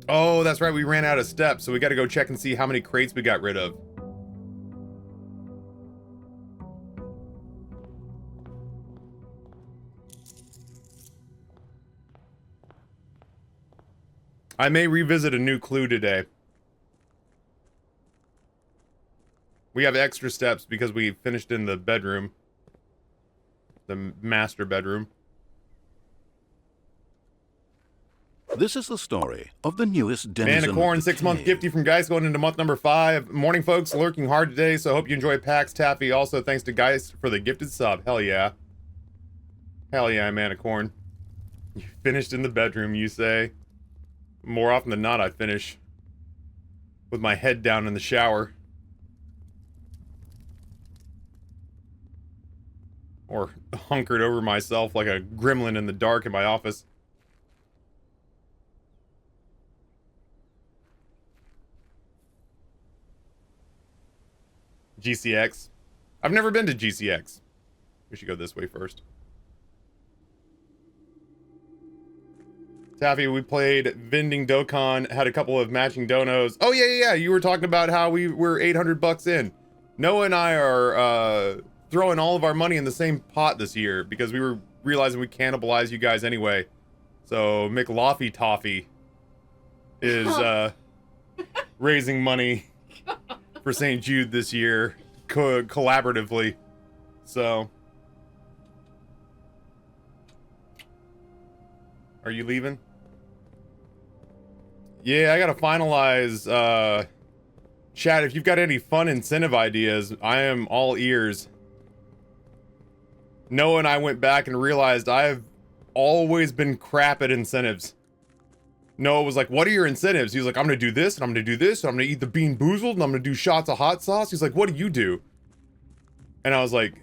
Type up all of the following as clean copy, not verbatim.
Oh, that's right. We ran out of steps, so we got to go check and see how many crates we got rid of. I may revisit a new clue today. We have extra steps because we finished in the bedroom. The master bedroom. This is the story of the newest denizen of Manicorn, the 6-month cave. gifty from Geist going into month number 5. Morning, folks. Lurking hard today, so I hope you enjoy PAX Taffy. Also, thanks to Geist for the gifted sub. Hell yeah. Hell yeah, Manicorn. You finished in the bedroom, you say? More often than not, I finish with my head down in the shower. Or hunkered over myself like a gremlin in the dark in my office. GCX. I've never been to GCX. We should go this way first. Taffy, we played Vending Dokkan, had a couple of matching donos. Oh, yeah. You were talking about how we were 800 bucks in. Noah and I are throwing all of our money in the same pot this year because we were realizing we cannibalize you guys anyway. So McLaffy Toffee is raising money for St. Jude this year collaboratively. So, are you leaving? Yeah, I gotta finalize, chat, if you've got any fun incentive ideas, I am all ears. Noah and I went back and realized I've always been crap at incentives. Noah was like, what are your incentives? He was like, I'm gonna do this, and I'm gonna do this, and I'm gonna eat the bean boozled, and I'm gonna do shots of hot sauce. He's like, what do you do? And I was like,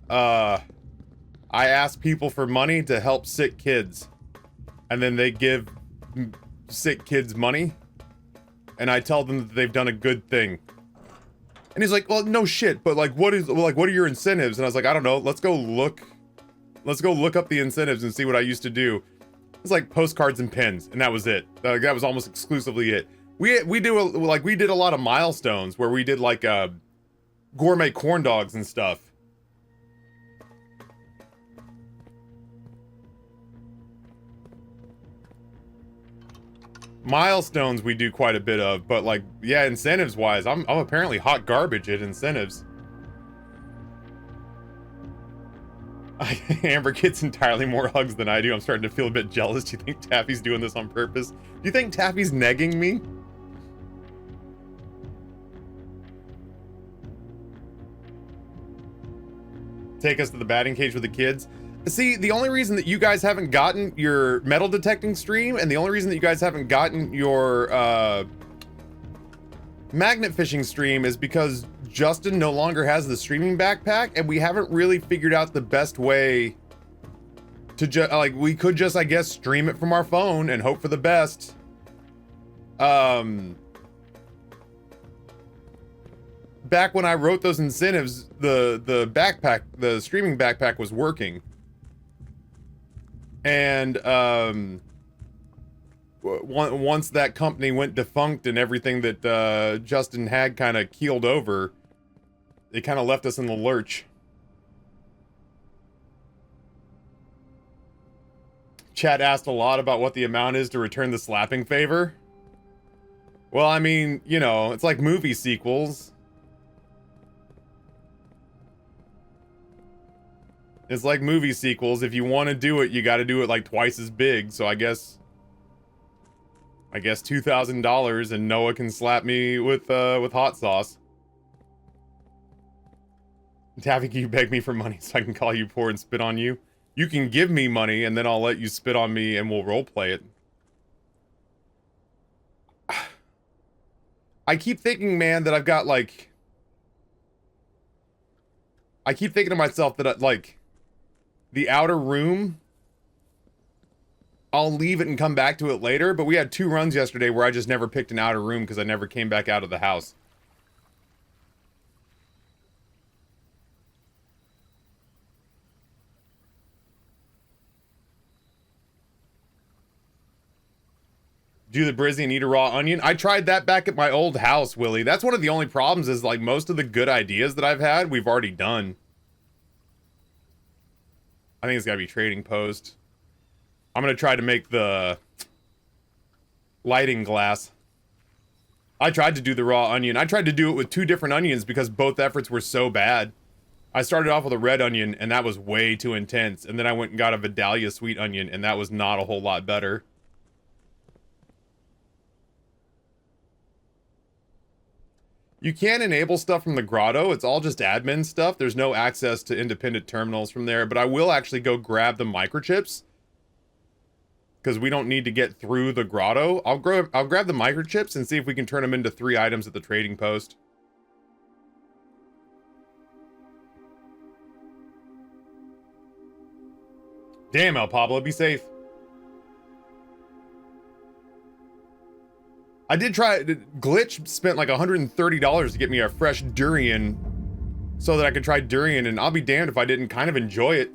I ask people for money to help sick kids. And then they give sick kids money. And I tell them that they've done a good thing. And he's like, well, no shit, but like, what are your incentives? And I was like, I don't know, let's go look up the incentives and see what I used to do. It's like postcards and pens, and that was it. That was almost exclusively it. We did a lot of milestones where we did like gourmet corn dogs and stuff. Milestones we do quite a bit of, but like, yeah, incentives wise, I'm apparently hot garbage at incentives. Amber gets entirely more hugs than I do. I'm starting to feel a bit jealous. Do you think Taffy's doing this on purpose? Do you think Taffy's negging me? Take us to the batting cage with the kids. See, the only reason that you guys haven't gotten your metal detecting stream, and the only reason that you guys haven't gotten your magnet fishing stream is because Justin no longer has the streaming backpack, and we haven't really figured out the best way to like, we could just, I guess, stream it from our phone and hope for the best. Back when I wrote those incentives, the streaming backpack was working. And once that company went defunct and everything that Justin had kind of keeled over, it kind of left us in the lurch. Chat asked a lot about what the amount is to return the slapping favor. Well, I mean, you know, it's like movie sequels. It's like movie sequels. If you want to do it, you got to do it like twice as big. So I guess $2,000 and Noah can slap me with hot sauce. Taffy, can you beg me for money so I can call you poor and spit on you? You can give me money and then I'll let you spit on me and we'll roleplay it. I keep thinking, man, that I've got like... I keep thinking to myself that like... The outer room, I'll leave it and come back to it later, but we had 2 runs yesterday where I just never picked an outer room because I never came back out of the house. Do the brizzy and eat a raw onion. I tried that back at my old house, Willie. That's one of the only problems is like most of the good ideas that I've had, we've already done. I think it's gotta be trading post. I'm gonna try to make the lighting glass. I tried to do the raw onion. I tried to do it with 2 different onions because both efforts were so bad. I started off with a red onion and that was way too intense. And then I went and got a Vidalia sweet onion and that was not a whole lot better. You can enable stuff from the grotto. It's all just admin stuff. There's no access to independent terminals from there, but I will actually go grab the microchips because we don't need to get through the grotto. I'll grab the microchips and see if we can turn them into 3 items at the trading post. Damn, El Pablo, be safe. I did try, Glitch spent like $130 to get me a fresh durian so that I could try durian, and I'll be damned if I didn't kind of enjoy it.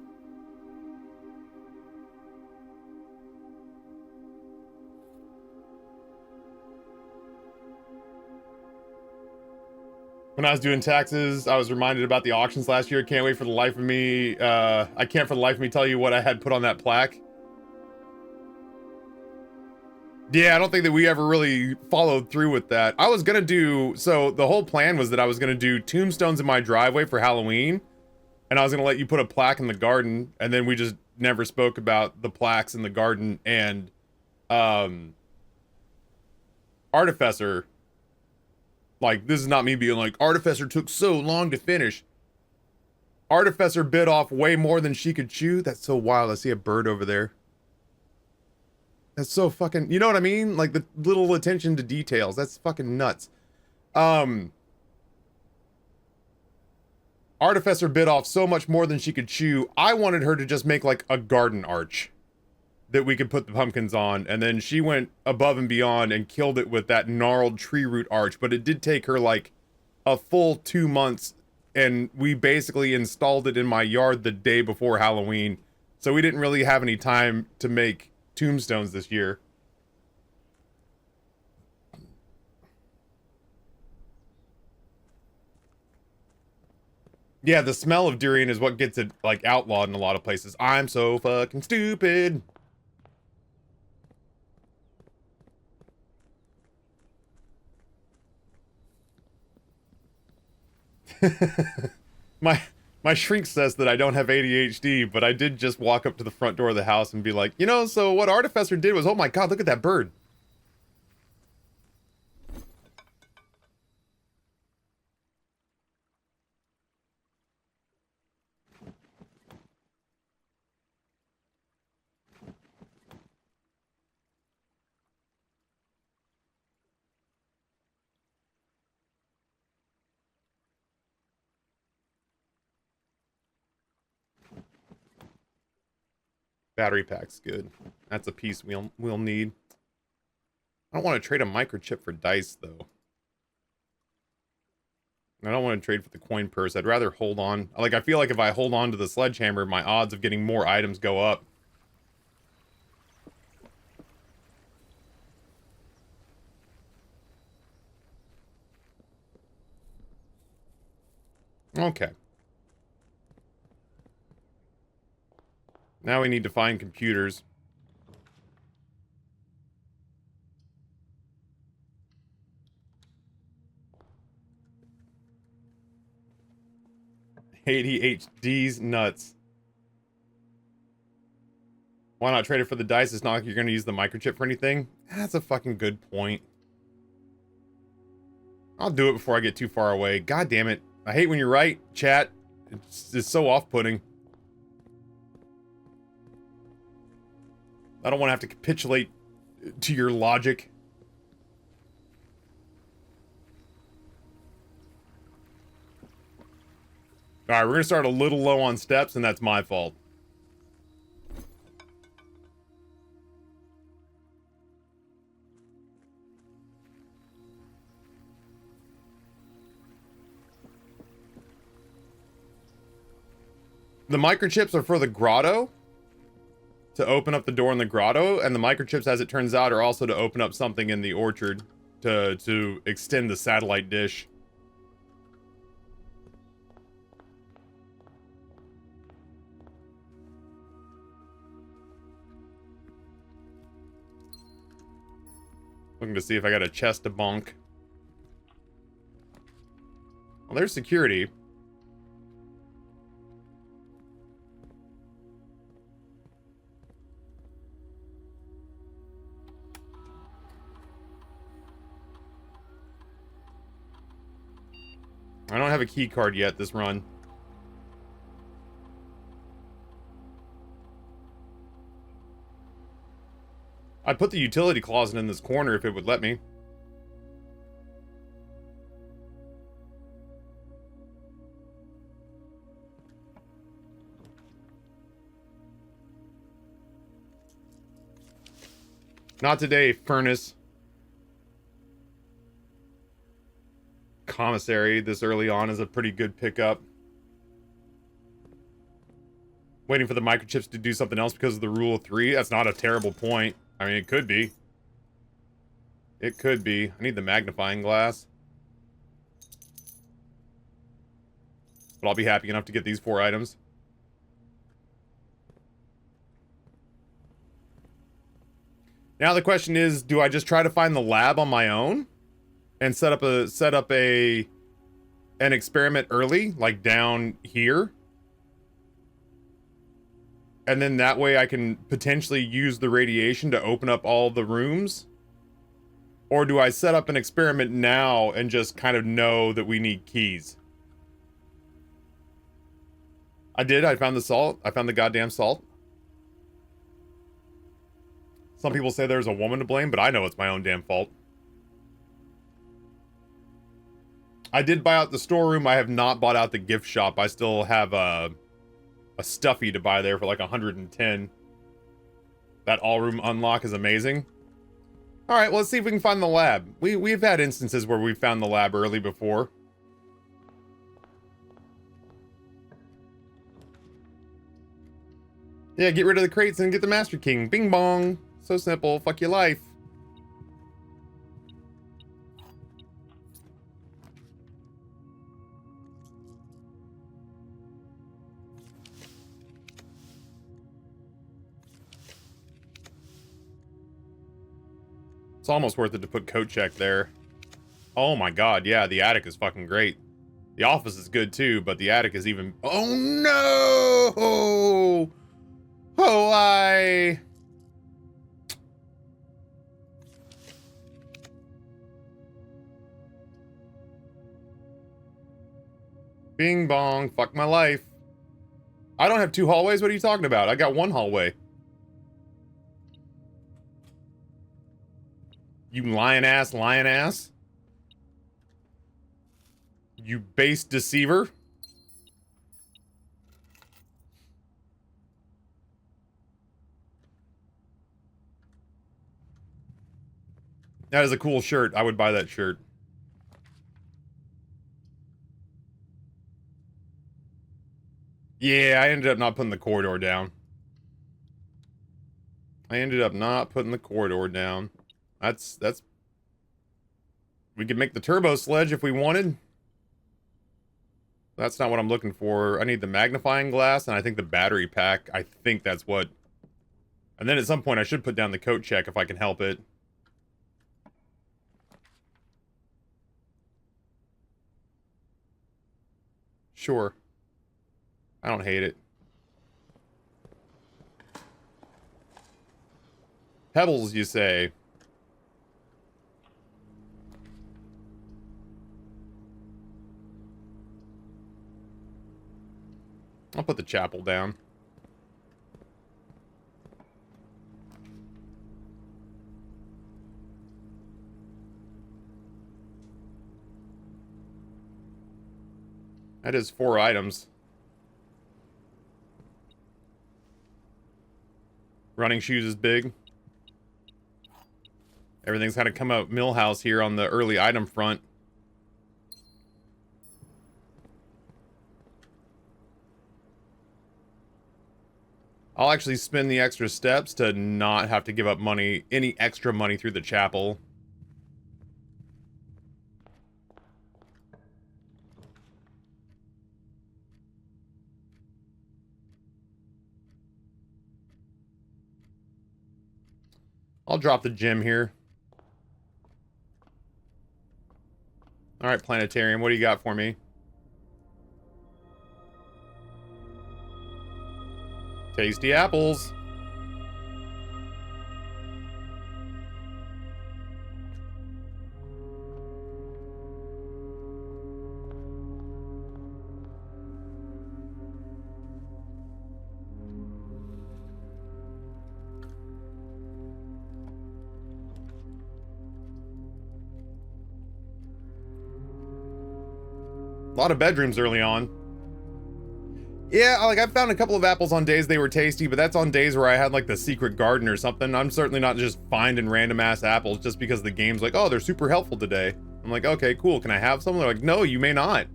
When I was doing taxes, I was reminded about the auctions last year. Can't wait for the life of me. I can't for the life of me tell you what I had put on that plaque. Yeah, I don't think that we ever really followed through with that. I was gonna do, so the whole plan was that I was gonna do tombstones in my driveway for Halloween, and I was gonna let you put a plaque in the garden, and then we just never spoke about the plaques in the garden, and Artificer, like, this is not me being like, Artificer took so long to finish. Artificer bit off way more than she could chew. That's so wild. I see a bird over there. That's so fucking, you know what I mean? Like the little attention to details. That's fucking nuts. Artificer bit off so much more than she could chew. I wanted her to just make like a garden arch that we could put the pumpkins on. And then she went above and beyond and killed it with that gnarled tree root arch. But it did take her like a full 2 months. And we basically installed it in my yard the day before Halloween. So we didn't really have any time to make tombstones this year. Yeah, the smell of durian is what gets it like outlawed in a lot of places. I'm so fucking stupid. My shrink says that I don't have ADHD, but I did just walk up to the front door of the house and be like, you know, so what Artificer did was, oh my god, look at that bird. Battery pack's good. That's a piece we'll need. I don't want to trade a microchip for dice, though. I don't want to trade for the coin purse. I'd rather hold on. Like, I feel like if I hold on to the sledgehammer, my odds of getting more items go up. Okay. Now we need to find computers. ADHD's nuts. Why not trade it for the dice? It's not like you're going to use the microchip for anything. That's a fucking good point. I'll do it before I get too far away. God damn it. I hate when you're right, chat. It's so off-putting. I don't want to have to capitulate to your logic. Alright, we're going to start a little low on steps, and that's my fault. The microchips are for the grotto. to open up the door in the grotto, and the microchips, as it turns out, are also to open up something in the orchard to extend the satellite dish. Looking to see if I got a chest to bonk. Well, there's security. I don't have a key card yet this run. I'd put the utility closet in this corner if it would let me. Not today, furnace. Commissary this early on is a pretty good pickup. Waiting for the microchips to do something else because of the rule of 3. That's not a terrible point. I mean, it could be. It could be. I need the magnifying glass. But I'll be happy enough to get these 4 items. Now the question is, do I just try to find the lab on my own and set up an experiment early, like down here? And then that way I can potentially use the radiation to open up all the rooms? Or do I set up an experiment now and just kind of know that we need keys? I did. I found the salt. I found the goddamn salt. Some people say there's a woman to blame, but I know it's my own damn fault. I did buy out the storeroom. I have not bought out the gift shop. I still have a stuffy to buy there for like 110. That all-room unlock is amazing. Alright, well, let's see if we can find the lab. We've had instances where we've found the lab early before. Yeah, get rid of the crates and get the Master King. Bing bong. So simple. Fuck your life. It's almost worth it to put coat check there. Oh my god, yeah, the attic is fucking great. The office is good too, but the attic is even... Oh no! Oh, I... Bing bong, fuck my life. I don't have 2 hallways, what are you talking about? I got 1 hallway. You lion ass. You base deceiver. That is a cool shirt. I would buy that shirt. Yeah, I ended up not putting the corridor down. That's... We could make the turbo sledge if we wanted. That's not what I'm looking for. I need the magnifying glass, and I think the battery pack. I think that's what... And then at some point, I should put down the coat check if I can help it. Sure. I don't hate it. Pebbles, you say? I'll put the chapel down. That is 4 items. Running shoes is big. Everything's kind of come out Millhouse here on the early item front. I'll actually spend the extra steps to not have to give up money, any extra money through the chapel. I'll drop the gem here. Alright, planetarium, what do you got for me? Tasty apples. A lot of bedrooms early on. Yeah, like, I found a couple of apples on days they were tasty, but that's on days where I had, like, the secret garden or something. I'm certainly not just finding random-ass apples just because the game's like, oh, they're super helpful today. I'm like, okay, cool, can I have some? They're like, no, you may not.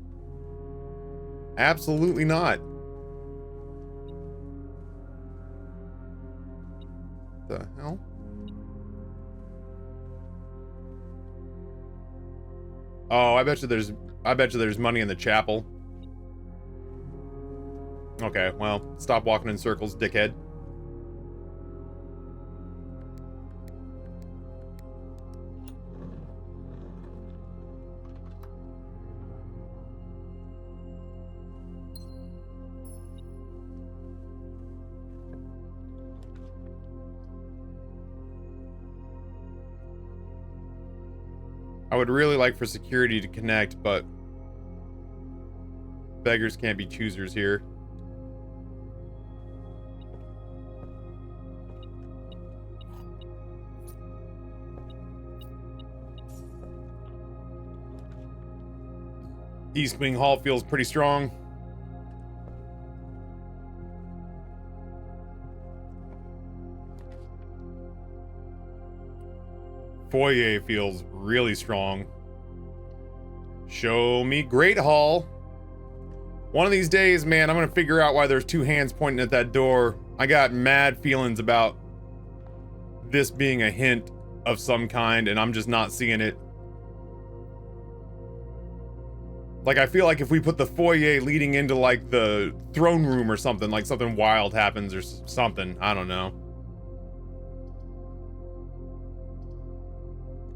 Absolutely not. The hell? Oh, I bet you there's money in the chapel. Okay, well, stop walking in circles, dickhead. I would really like for security to connect, but beggars can't be choosers here. East Wing Hall feels pretty strong. Foyer feels really strong. Show me Great Hall. One of these days, man, I'm gonna figure out why there's two hands pointing at that door. I got mad feelings about this being a hint of some kind, and I'm just not seeing it. Like, I feel like if we put the foyer leading into, like, the throne room or something, like something wild happens or something. I don't know.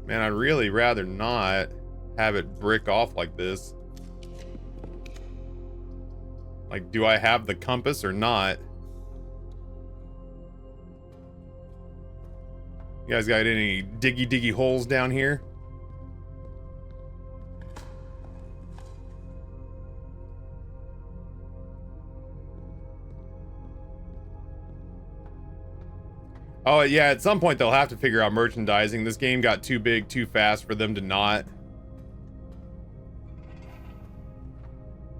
Man, I'd really rather not have it brick off like this. Like, do I have the compass or not? You guys got any diggy holes down here? Oh, yeah, at some point they'll have to figure out merchandising. This game got too big, too fast for them to not.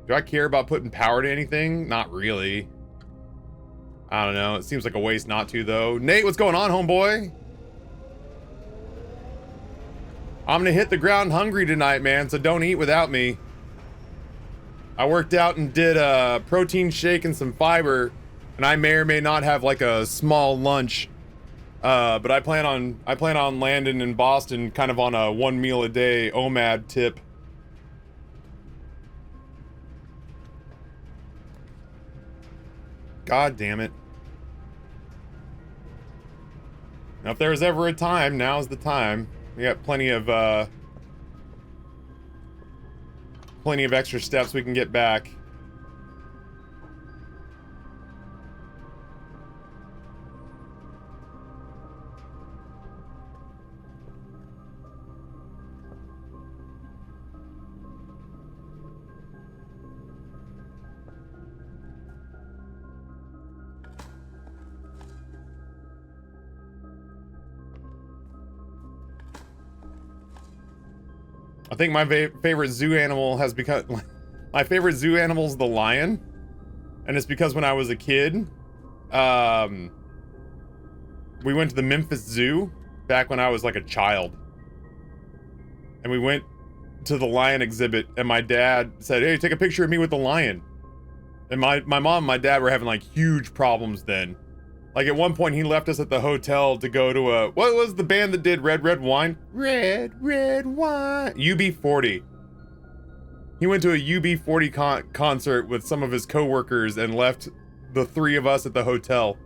Do I care about putting power to anything? Not really. I don't know. It seems like a waste not to, though. Nate, what's going on, homeboy? I'm gonna hit the ground hungry tonight, man, so don't eat without me. I worked out and did a protein shake and some fiber, and I may or may not have, like, a small lunch. But I plan on landing in Boston kind of on a 1 meal a day OMAD tip. God damn it. Now, if there was ever a time, now's the time. We got plenty of extra steps we can get back. I think my favorite zoo animal has become... My favorite zoo animal is the lion. And it's because when I was a kid, we went to the Memphis Zoo back when I was like a child. And we went to the lion exhibit, and my dad said, hey, take a picture of me with the lion. And my mom and my dad were having like huge problems then. Like at one point he left us at the hotel to go to a, what was the band that did Red Red Wine? Red Red Wine. UB40. He went to a UB40 concert with some of his coworkers and left the three of us at the hotel.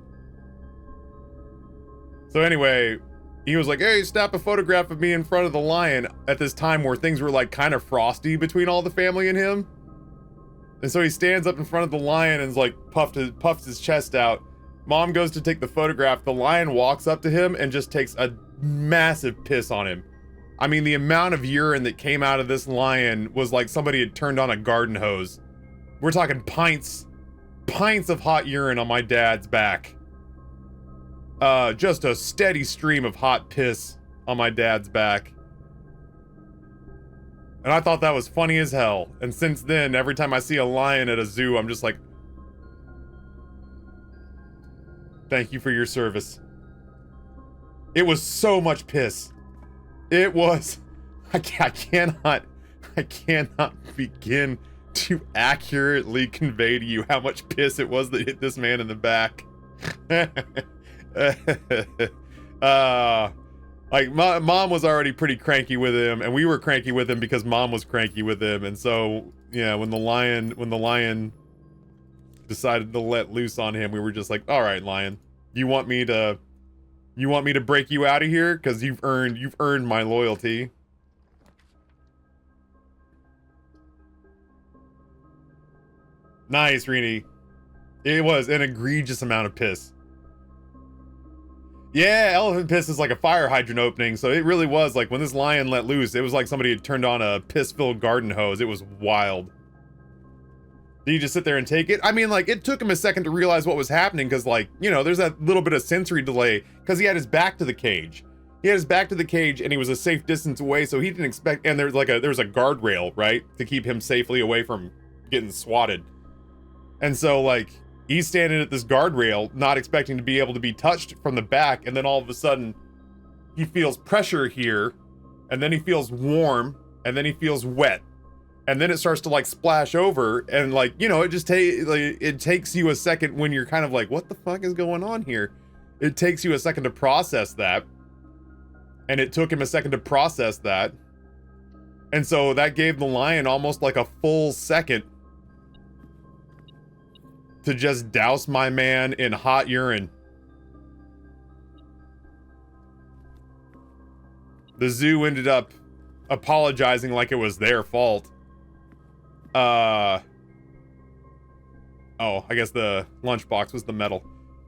So anyway, he was like, hey, snap a photograph of me in front of the lion at this time where things were like kind of frosty between all the family and him. And so he stands up in front of the lion and is like puffs his chest out. Mom goes to take the photograph. The lion walks up to him and just takes a massive piss on him. I mean, the amount of urine that came out of this lion was like somebody had turned on a garden hose. We're talking pints of hot urine on my dad's back. Just a steady stream of hot piss on my dad's back. And I thought that was funny as hell. And since then, every time I see a lion at a zoo, I'm just like, thank you for your service. It was so much piss. It was, I cannot begin to accurately convey to you how much piss it was that hit this man in the back. Like mom was already pretty cranky with him, and we were cranky with him because mom was cranky with him. And so, yeah, when the lion decided to let loose on him, we were just like, all right, lion, you want me to break you out of here? Because you've earned my loyalty. Nice, Rini. It was an egregious amount of piss. Yeah, elephant piss is like a fire hydrant opening, so it really was like when this lion let loose, it was like somebody had turned on a piss-filled garden hose. It was wild. Did you just sit there and take it? I mean, like, it took him a second to realize what was happening, because, like, you know, there's that little bit of sensory delay, because he had his back to the cage. He had his back to the cage, and he was a safe distance away, so he didn't expect, and there's a guardrail, right, to keep him safely away from getting swatted. And so, like, he's standing at this guardrail, not expecting to be able to be touched from the back, and then all of a sudden, he feels pressure here, and then he feels warm, and then he feels wet. And then it starts to like splash over, and like, you know, it takes you a second when you're kind of like, what the fuck is going on here? It takes you a second to process that. And it took him a second to process that. And so that gave the lion almost like a full second to just douse my man in hot urine. The zoo ended up apologizing like it was their fault. Oh, I guess the lunchbox was the metal.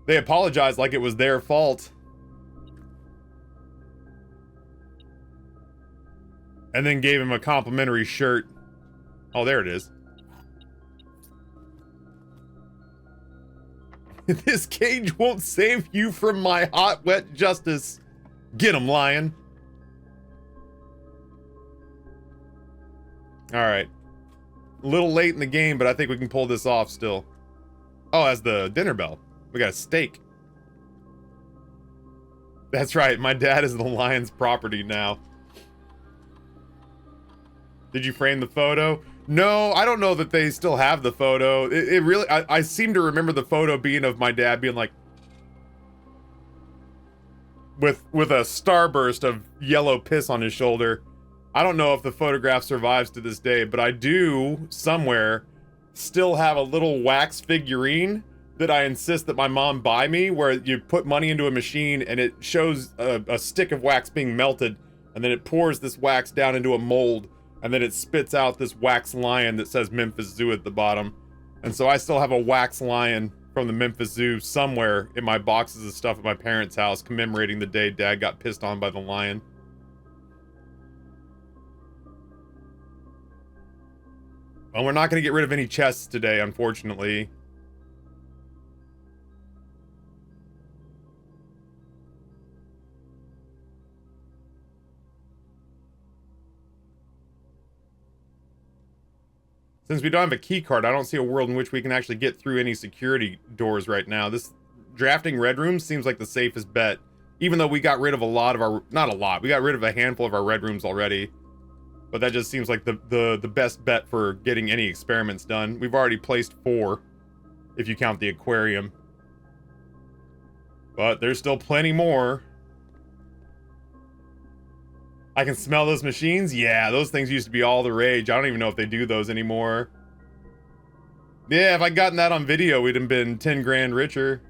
They apologized like it was their fault. And then gave him a complimentary shirt. Oh, there it is. This cage won't save you from my hot, wet justice. Get him, lion. All right. A little late in the game, but I think we can pull this off still. Oh, as the dinner bell. We got a steak. That's right, my dad is the lion's property now. Did you frame the photo? No, I don't know that they still have the photo. It really, I seem to remember the photo being of my dad being like, with a starburst of yellow piss on his shoulder. I don't know if the photograph survives to this day, but I do, somewhere, still have a little wax figurine that I insist that my mom buy me, where you put money into a machine and it shows a stick of wax being melted, and then it pours this wax down into a mold, and then it spits out this wax lion that says Memphis Zoo at the bottom. And so I still have a wax lion from the Memphis Zoo somewhere in my boxes of stuff at my parents' house commemorating the day Dad got pissed on by the lion. Well, we're not going to get rid of any chests today, unfortunately. Since we don't have a key card, I don't see a world in which we can actually get through any security doors right now. This drafting red rooms seems like the safest bet, even though we got rid of a lot of our, not a lot, we got rid of a handful of our red rooms already. But that just seems like the best bet for getting any experiments done. We've already placed 4, if you count the aquarium. But there's still plenty more. I can smell those machines? Yeah, those things used to be all the rage. I don't even know if they do those anymore. Yeah, if I'd gotten that on video, we'd have been 10 grand richer.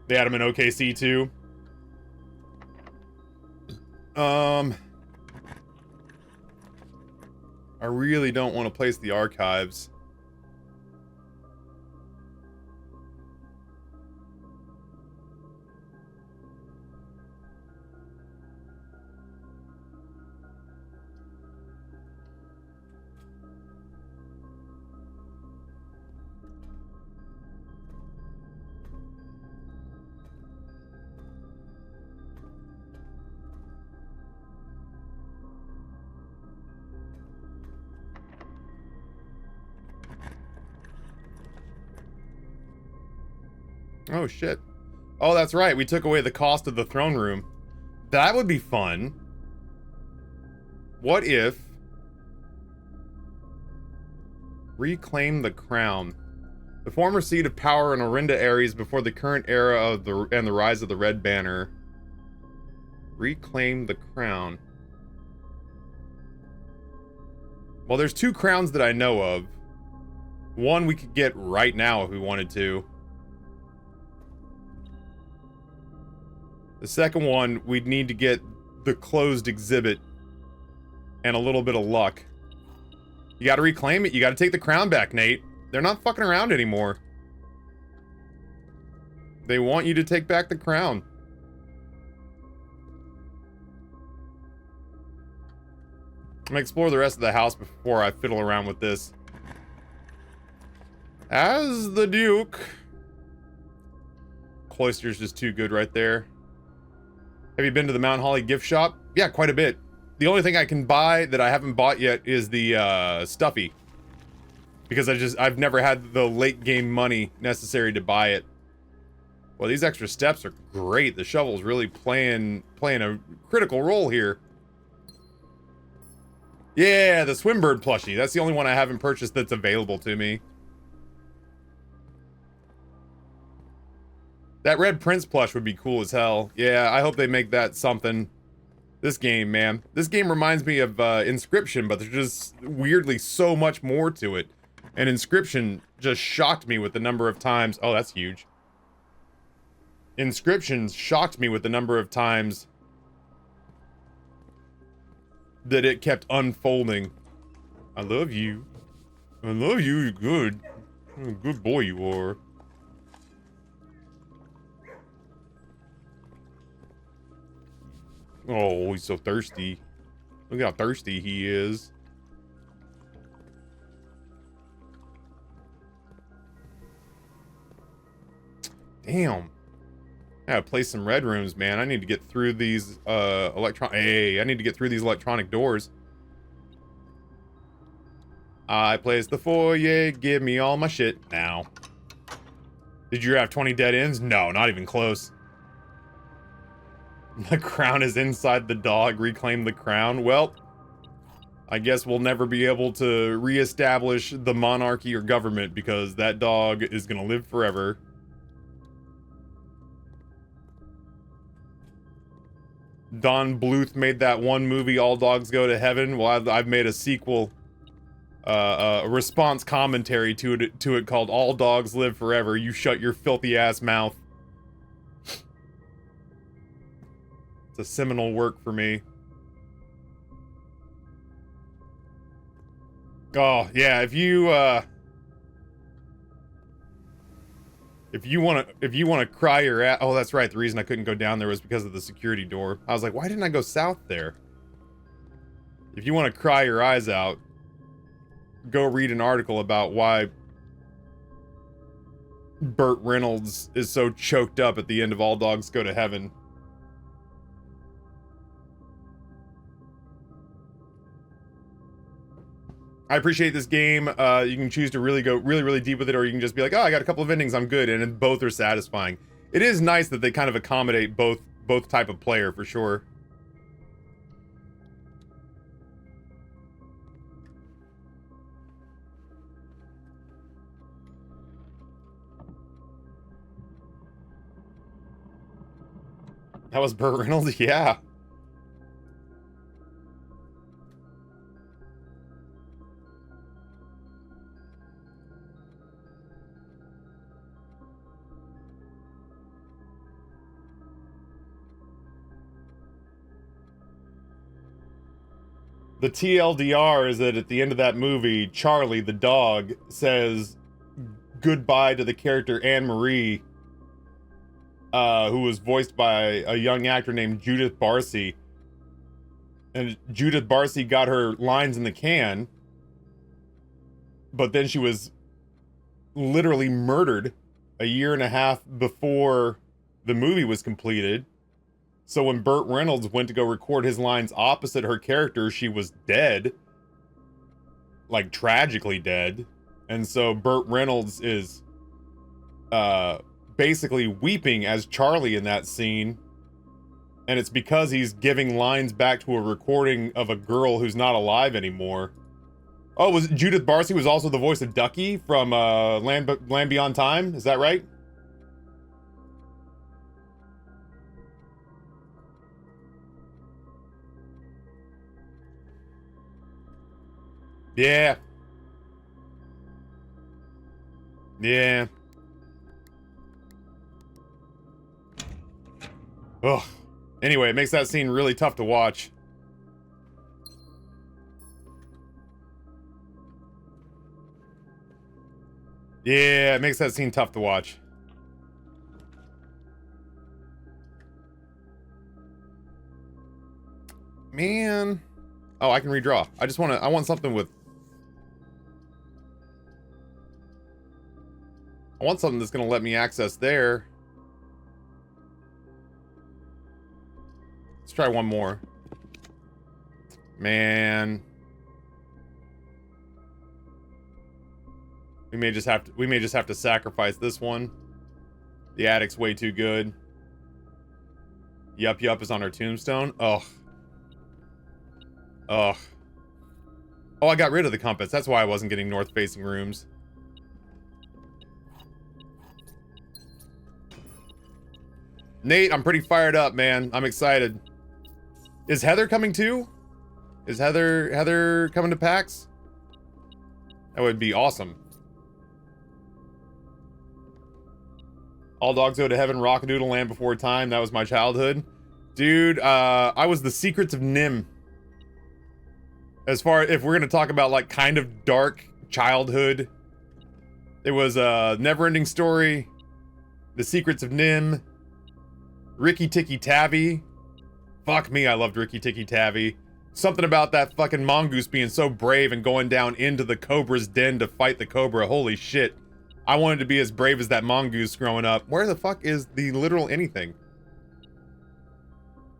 They had them in OKC too. I really don't want to place the archives. Oh shit. Oh, that's right. We took away the cost of the throne room. That would be fun. What if... Reclaim the crown. The former seat of power in Orinda Ares before the current era of the rise of the Red Banner. Reclaim the crown. Well, there's 2 crowns that I know of. One we could get right now if we wanted to. The second one, we'd need to get the closed exhibit and a little bit of luck. You gotta reclaim it. You gotta take the crown back, Nate. They're not fucking around anymore. They want you to take back the crown. I'm gonna explore the rest of the house before I fiddle around with this. As the Duke. Cloister's just too good right there. Have you been to the Mount Holly gift shop? Yeah, quite a bit. The only thing I can buy that I haven't bought yet is the stuffy. Because I've never had the late game money necessary to buy it. Well, these extra steps are great. The shovel's really playing a critical role here. Yeah, the Swimbird plushie. That's the only one I haven't purchased that's available to me. That Red Prince plush would be cool as hell. Yeah, I hope they make that something. This game, man. This game reminds me of Inscription, but there's just weirdly so much more to it. And Inscription just shocked me with the number of times... Oh, that's huge. Inscription shocked me with the number of times that it kept unfolding. I love you. I love you, you're good. You're a good boy you are. Oh, he's so thirsty. Look how thirsty he is. Damn. I gotta play some red rooms, man. I need to get through these I need to get through these electronic doors. I place the foyer, give me all my shit now. Did you have 20 dead ends? No, not even close. The crown is inside the dog. Reclaim the crown. Well, I guess we'll never be able to reestablish the monarchy or government because that dog is gonna live forever. Don Bluth made that one movie, All Dogs Go to Heaven. Well, I've made a sequel, a response commentary to it called All Dogs Live Forever. You shut your filthy ass mouth. It's a seminal work for me. Oh, yeah, if you wanna cry your ass... Oh, that's right, the reason I couldn't go down there was because of the security door. I was like, why didn't I go south there? If you wanna cry your eyes out, go read an article about why Burt Reynolds is so choked up at the end of All Dogs Go to Heaven. I appreciate this game. You can choose to really go really deep with it, or you can just be like, oh, I got a couple of endings, I'm good, and both are satisfying. It is nice that they kind of accommodate both type of player, for sure. That was Burt Reynolds? Yeah. The TLDR is that at the end of that movie, Charlie, the dog, says goodbye to the character Anne-Marie, who was voiced by a young actor named Judith Barcy. And Judith Barcy got her lines in the can, but then she was literally murdered a year and a half before the movie was completed. So when Burt Reynolds went to go record his lines opposite her character, she was dead. Like, tragically dead. And so Burt Reynolds is basically weeping as Charlie in that scene. And it's because he's giving lines back to a recording of a girl who's not alive anymore. Oh, was Judith Barcy was also the voice of Ducky from Land Beyond Time? Is that right? Yeah. Yeah. Ugh. Anyway, it makes that scene really tough to watch. Yeah, it makes that scene tough to watch. Man. Oh, I can redraw. I want something with... I want something that's gonna let me access there. Let's try one more. Man. We may just have to sacrifice this one. The attic's way too good. Yup Yup is on our tombstone. Ugh. Ugh. Oh, I got rid of the compass. That's why I wasn't getting north-facing rooms. Nate, I'm pretty fired up, man. I'm excited. Is Heather coming too? Is Heather coming to PAX? That would be awesome. All Dogs Go to Heaven, Rockadoodle Land Before Time. That was my childhood. Dude, I was the Secrets of Nim. As far, if we're gonna talk about like kind of dark childhood, it was Neverending Story, The Secrets of Nim, Ricky Tikki Tavi. Fuck me, I loved Ricky Tikki Tavi. Something about that fucking mongoose being so brave and going down into the cobra's den to fight the cobra. Holy shit. I wanted to be as brave as that mongoose growing up. Where the fuck is the literal anything?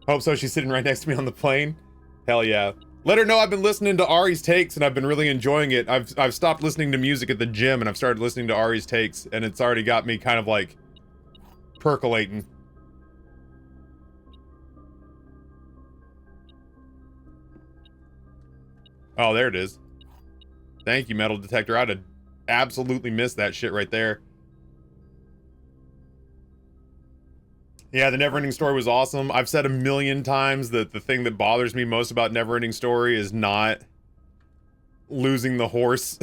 Hope so, she's sitting right next to me on the plane. Hell yeah. Let her know I've been listening to Ari's takes and I've been really enjoying it. I've stopped listening to music at the gym and I've started listening to Ari's takes and it's already got me kind of like percolating. Oh, there it is. Thank you, Metal Detector. I'd have absolutely missed that shit right there. Yeah, the Neverending Story was awesome. I've said a million times that the thing that bothers me most about Neverending Story is not losing the horse.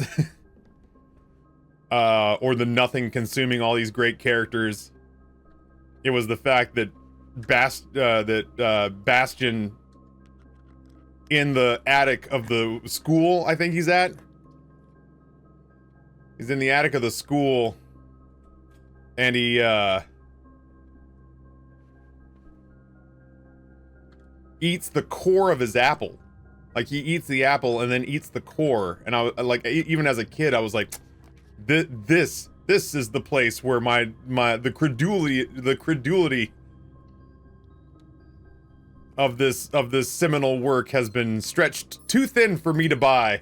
Or the nothing consuming all these great characters. It was the fact that Bastion in the attic of the school, I think he's at. He's in the attic of the school. And he, eats the core of his apple. Like, he eats the apple and then eats the core. And I, like, even as a kid, I was like, this is the place where the credulity of this seminal work has been stretched too thin for me to buy.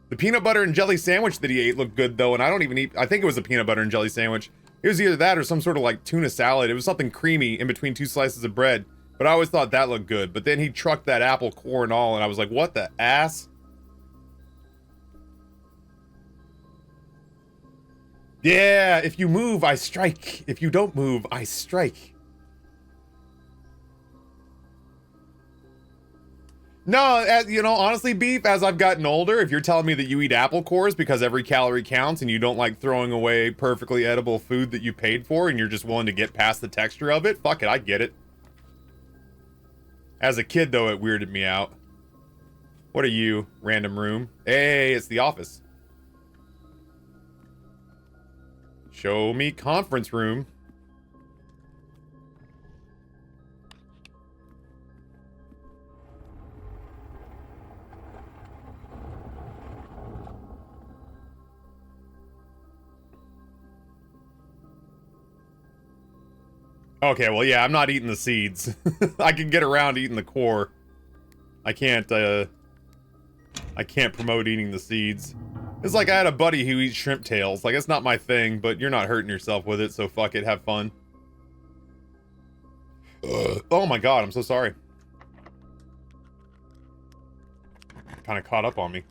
The peanut butter and jelly sandwich that he ate looked good though, and I don't even eat, I think it was a peanut butter and jelly sandwich. It was either that or some sort of like tuna salad. It was something creamy in between two slices of bread, but I always thought that looked good. But then he trucked that apple core and all, and I was like, what the ass? Yeah, if you move, I strike. If you don't move, I strike. No, you know, honestly, Beef, as I've gotten older, if you're telling me that you eat apple cores because every calorie counts and you don't like throwing away perfectly edible food that you paid for and you're just willing to get past the texture of it, fuck it, I get it. As a kid, though, it weirded me out. What are you, random room? Hey, it's the office. Show me conference room. Okay, well, yeah, I'm not eating the seeds. I can get around eating the core. I can't promote eating the seeds. It's like I had a buddy who eats shrimp tails. Like, it's not my thing, but you're not hurting yourself with it, so fuck it, have fun. Oh my god, I'm so sorry. Kind of caught up on me.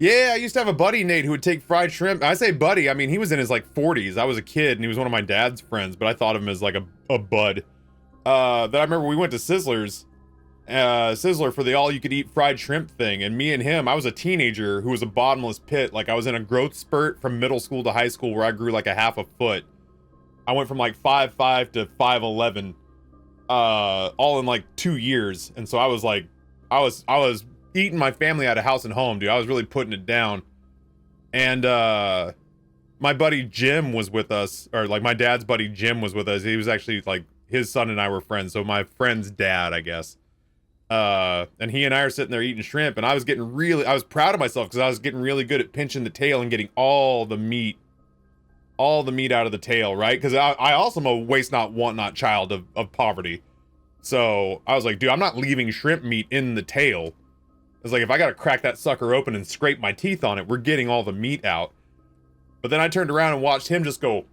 Yeah, I used to have a buddy, Nate, who would take fried shrimp. I say buddy, I mean, he was in his, like, 40s. I was a kid, and he was one of my dad's friends, but I thought of him as, like, a bud. That I remember we went to Sizzler's. Sizzler for the all-you-could-eat fried shrimp thing, and me and him, I was a teenager who was a bottomless pit. Like, I was in a growth spurt from middle school to high school where I grew, like, a half a foot. I went from, like, 5'5" to 5'11", all in, like, 2 years. And so I was, like, I was eating my family out of house and home, dude. I was really putting it down. And my buddy Jim was with us, or like my dad's buddy Jim was with us. He was actually like, his son and I were friends, so my friend's dad, I guess. And he and I are sitting there eating shrimp, and I was proud of myself because I was getting really good at pinching the tail and getting all the meat out of the tail, right? Because I also am a waste not, want not child of poverty. So I was like, dude, I'm not leaving shrimp meat in the tail. It's like, if I gotta crack that sucker open and scrape my teeth on it, we're getting all the meat out. But then I turned around and watched him just go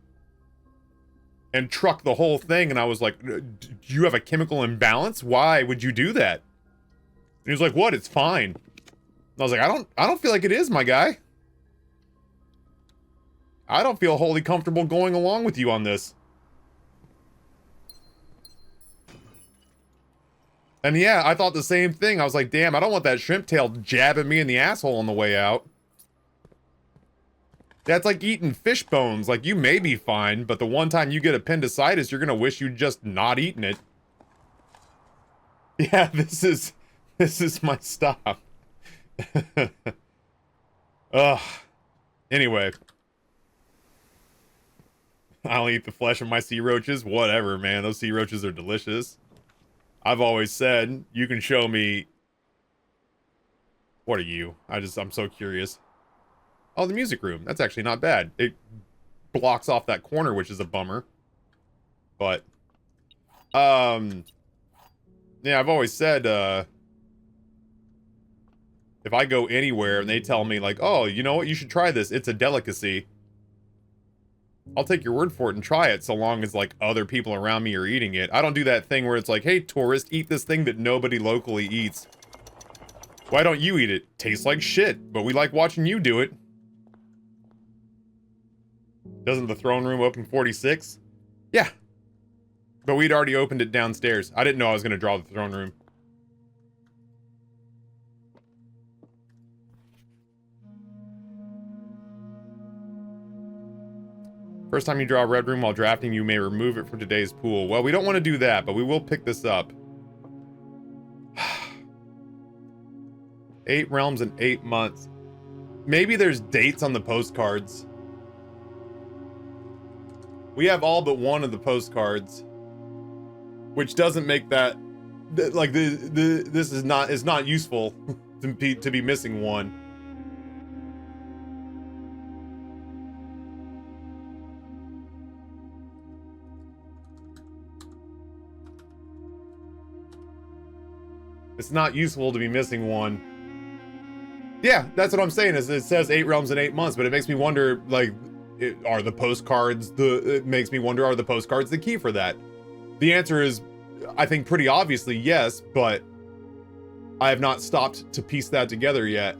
and truck the whole thing, and I was like, do you have a chemical imbalance? Why would you do that? And he was like, what? It's fine. And I was like, I don't feel like it is, my guy. I don't feel wholly comfortable going along with you on this. And yeah, I thought the same thing. I was like, damn, I don't want that shrimp tail jabbing me in the asshole on the way out. That's like eating fish bones. Like, you may be fine, but the one time you get appendicitis, you're gonna wish you'd just not eaten it. Yeah, this is my stop. Ugh. Anyway. I'll eat the flesh of my sea roaches. Whatever, man. Those sea roaches are delicious. I've always said, you can show me... What are you? I'm so curious. Oh, the music room. That's actually not bad. It blocks off that corner, which is a bummer. But, yeah, I've always said, if I go anywhere and they tell me, like, oh, you know what, you should try this. It's a delicacy. I'll take your word for it and try it, so long as, like, other people around me are eating it. I don't do that thing where it's like, hey, tourist, eat this thing that nobody locally eats. Why don't you eat it? Tastes like shit, but we like watching you do it. Doesn't the throne room open 46? Yeah. But we'd already opened it downstairs. I didn't know I was going to draw the throne room. First time you draw a red room while drafting, you may remove it from today's pool. Well, we don't want to do that, but we will pick this up. 8 realms in 8 months. Maybe there's dates on the postcards. We have all but one of the postcards, which doesn't make that like this is not useful to be missing one. It's not useful to be missing one. Yeah, that's what I'm saying. Is it says 8 realms in 8 months, but it makes me wonder, like, are the postcards are the postcards the key for that? The answer is, I think pretty obviously yes, but I have not stopped to piece that together yet.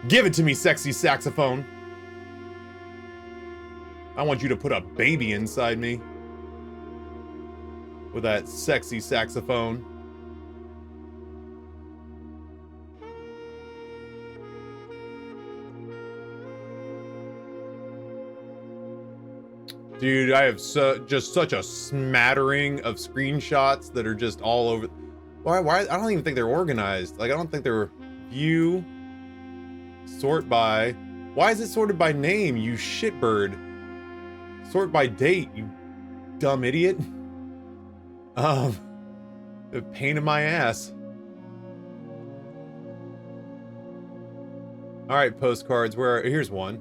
Give it to me, sexy saxophone. I want you to put a baby inside me. With that sexy saxophone. Dude, I have just such a smattering of screenshots that are just all over. Why? I don't even think they're organized. Like, I don't think they're view, sort by. Why is it sorted by name, you shitbird? Sort by date, you dumb idiot. A pain in my ass. All right, postcards. Here's one.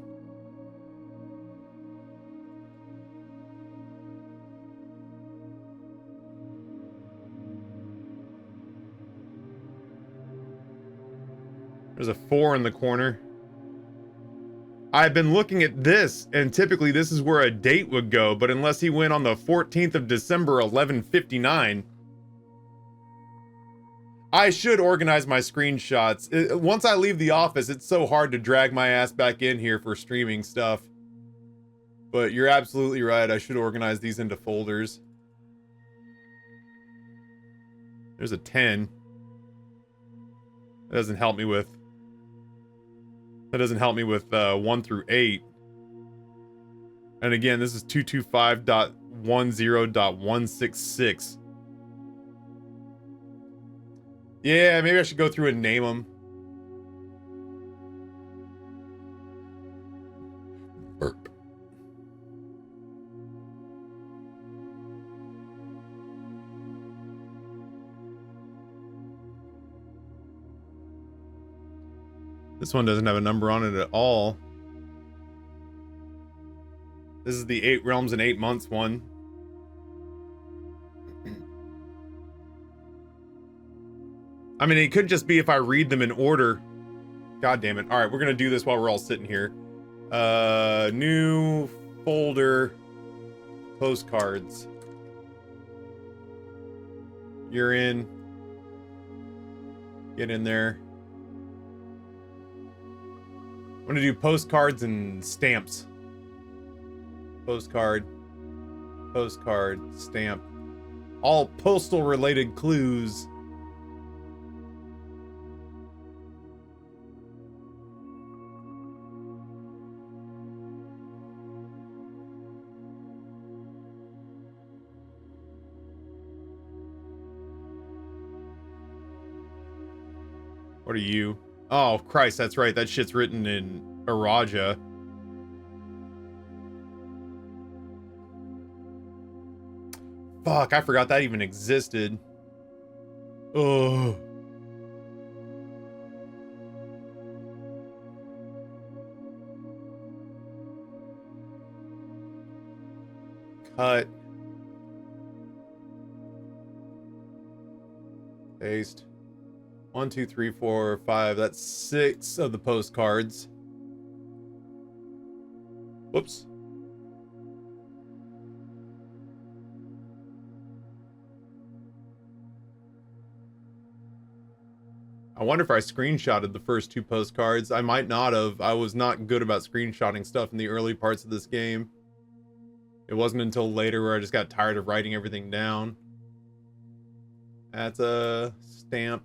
There's a 4 in the corner. I've been looking at this, and typically this is where a date would go, but unless he went on the 14th of December, 11:59. I should organize my screenshots. Once I leave the office, it's so hard to drag my ass back in here for streaming stuff. But you're absolutely right, I should organize these into folders. There's a 10. That doesn't help me with 1 through 8. And again, this is 225.10.166. Yeah, maybe I should go through and name them. Burp. This one doesn't have a number on it at all. This is the 8 Realms in 8 Months one. I mean, it could just be if I read them in order. God damn it. All right, we're going to do this while we're all sitting here. New folder, postcards. You're in. Get in there. I'm going to do postcards and stamps. Postcard, stamp. All postal related clues. What are you? Oh, Christ, that's right. That shit's written in Araja. Fuck, I forgot that even existed. Oh. Cut. Paste. 1, 2, 3, 4, 5. That's 6 of the postcards. Whoops. I wonder if I screenshotted the first 2 postcards. I might not have. I was not good about screenshotting stuff in the early parts of this game. It wasn't until later where I just got tired of writing everything down. That's a stamp.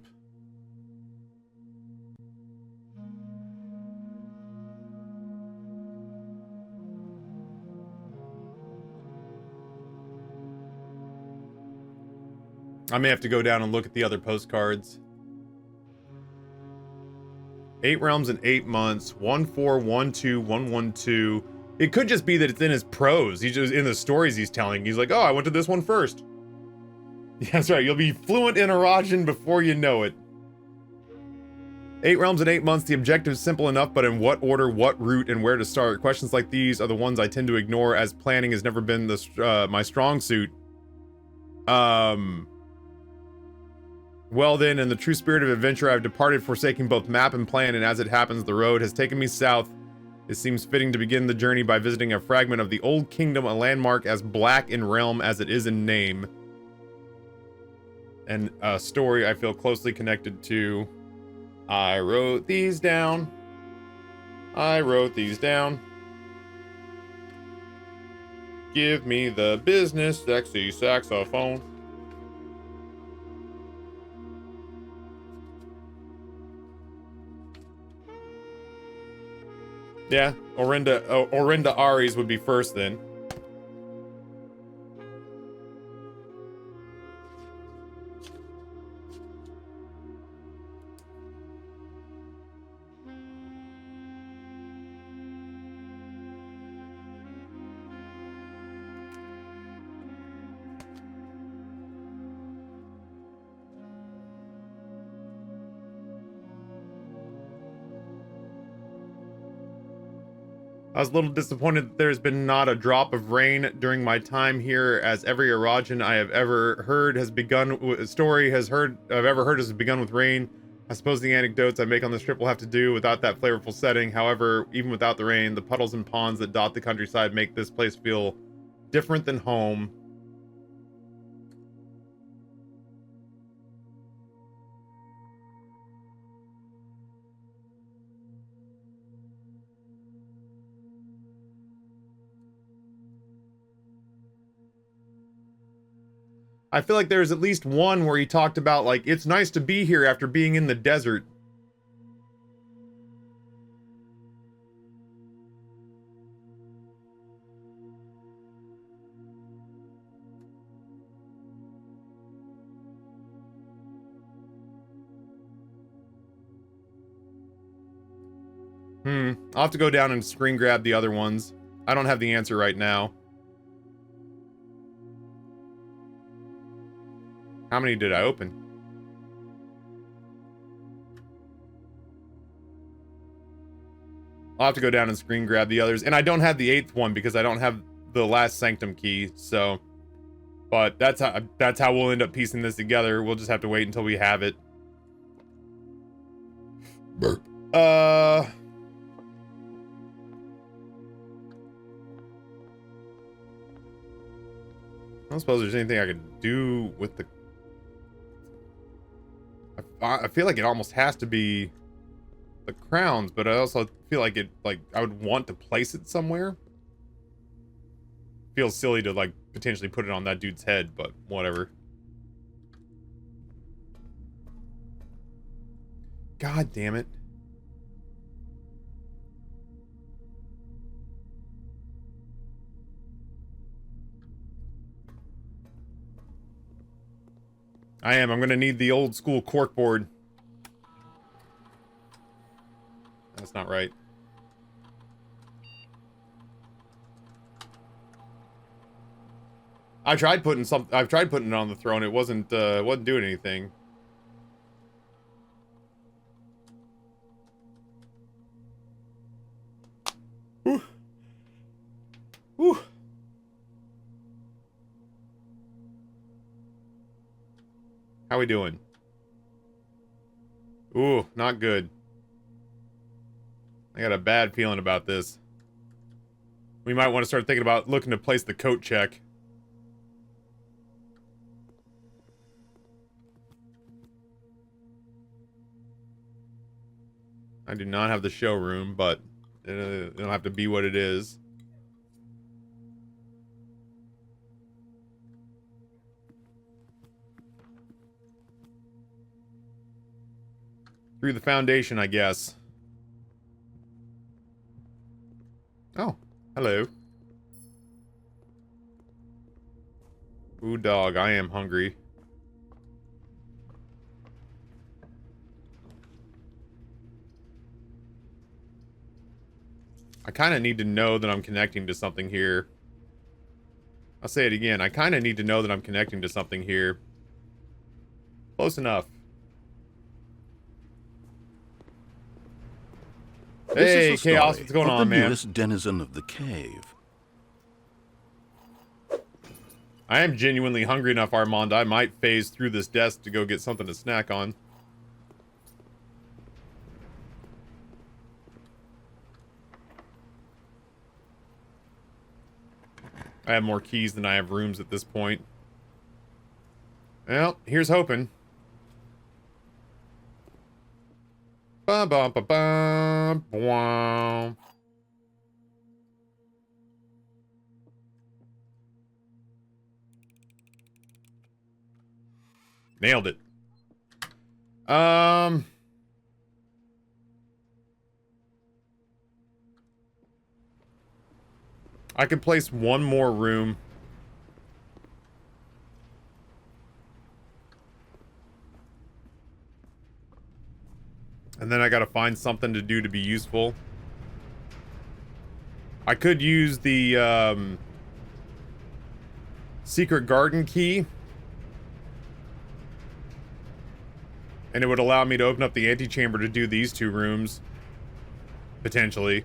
I may have to go down and look at the other postcards. 8 Realms in 8 Months. 1412112. It could just be that it's in his prose. He's just in the stories he's telling. He's like, oh, I went to this one first. Yeah, that's right. You'll be fluent in Arajan before you know it. 8 Realms in 8 Months. The objective is simple enough, but in what order, what route, and where to start? Questions like these are the ones I tend to ignore, as planning has never been my strong suit. Well then, in the true spirit of adventure, I have departed, forsaking both map and plan, and as it happens, the road has taken me south. It seems fitting to begin the journey by visiting a fragment of the Old Kingdom, a landmark as black in realm as it is in name. And a story I feel closely connected to. I wrote these down. Give me the business, sexy saxophone. Yeah, Orinda Aries would be first then. I was a little disappointed that there's been not a drop of rain during my time here, as every erogen I have ever heard has begun I've ever heard has begun with rain. I suppose the anecdotes I make on this trip will have to do without that flavorful setting. However, even without the rain, the puddles and ponds that dot the countryside make this place feel different than home. I feel like there's at least one where he talked about, like, it's nice to be here after being in the desert. I'll have to go down and screen grab the other ones. I don't have the answer right now. How many did I open? I'll have to go down and screen grab the others. And I don't have the 8th one because I don't have the last Sanctum key, so... But that's how we'll end up piecing this together. We'll just have to wait until we have it. Burp. I don't suppose there's anything I could do with the... I feel like it almost has to be the crowns, but I also feel like I would want to place it somewhere. Feels silly to, like, potentially put it on that dude's head, but whatever. God damn it. I'm gonna need the old school corkboard. That's not right. I've tried putting it on the throne. It wasn't doing anything. Whew. Whew. How we doing? Ooh, not good. I got a bad feeling about this. We might want to start thinking about looking to place the coat check. I do not have the showroom, but it'll have to be what it is. Through the foundation, I guess. Oh, hello. Ooh, dog, I am hungry. I kind of need to know that I'm connecting to something here. I'll say it again. I kind of need to know that I'm connecting to something here. Close enough. Hey, Chaos, what's going on, man? The newest denizen of the cave. I am genuinely hungry enough, Armand. I might phase through this desk to go get something to snack on. I have more keys than I have rooms at this point. Well, here's hoping. Ba ba ba ba ba. Nailed it. I could place one more room. And then I gotta find something to do to be useful. I could use the, secret garden key. And it would allow me to open up the antechamber to do these two rooms. Potentially.